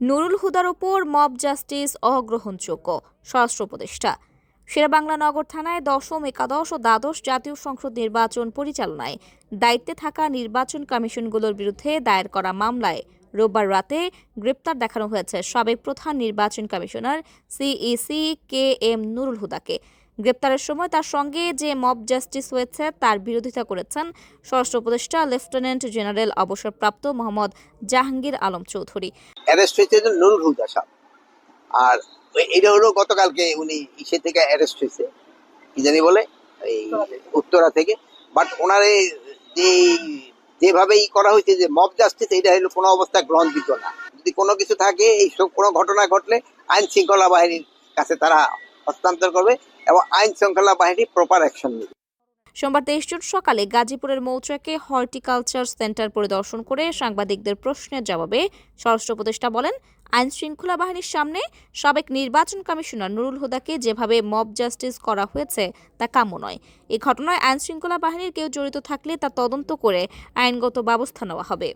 নুরুল হুদার ওপর mob justice অগ্রহণযোগ্য, স্বরাষ্ট্র উপদেষ্টা। শেরেবাংলা নগর থানায় দশম, একাদশ ও দ্বাদশ জাতীয় সংসদ নির্বাচন পরিচালনায় দায়িত্বে থাকা নির্বাচন কমিশনগুলোর বিরুদ্ধে দায়ের করা মামলায় রোববার রাতে গ্রেপ্তার দেখানো হয়েছে সাবেক প্রধান নির্বাচন commissioner CEC K M Nurul হুদাকে। গ্রেপ্তারের সময় তার সঙ্গে যে মব জাস্টিস হয়েছে তার বিরোধিতা করেছেন স্বরাষ্ট্র উপদেষ্টা লেফটেন্যান্ট জেনারেল অবসরপ্রাপ্ত মোহাম্মদ জাহাঙ্গীর আলম চৌধুরী। অ্যারেস্ট হয়েছে নুরুল হুদা সাহেব। আর এটা হলো গতকালকে উনি ইসে থেকে অ্যারেস্ট হয়েছে, কি জানি বলে এই উত্তরা থেকে। বাট ওনারে যে যেভাবে করা হয়েছে যে মব জাস্টিস, এটা হলো কোনো অবস্থায় গ্রহণযোগ্য না। যদি কোনো কিছু থাকে, এইসব কোনো ঘটনা ঘটলে আইন শৃঙ্খলা বাহিনীর কাছে তারা হস্তান্তর করবে এবং আইন শৃঙ্খলা বাহিনী প্রপার অ্যাকশন নেবে। সোমবার 23 জুন সকালে গাজীপুরের মৌচাকে হর্টিকালচার সেন্টার পরিদর্শন করে সাংবাদিকদের প্রশ্নের জবাবে স্বরাষ্ট্র উপদেষ্টা বলেন, আইন শৃঙ্খলা বাহিনীর সামনে সাবেক নির্বাচন কমিশনার নুরুল হুদাকে যেভাবে মব জাস্টিস করা হয়েছে তা কাম্য নয়। এই ঘটনায় আইন শৃঙ্খলা বাহিনীর কেউ জড়িত থাকলে তা তদন্ত করে আইনগত ব্যবস্থা নেওয়া হবে।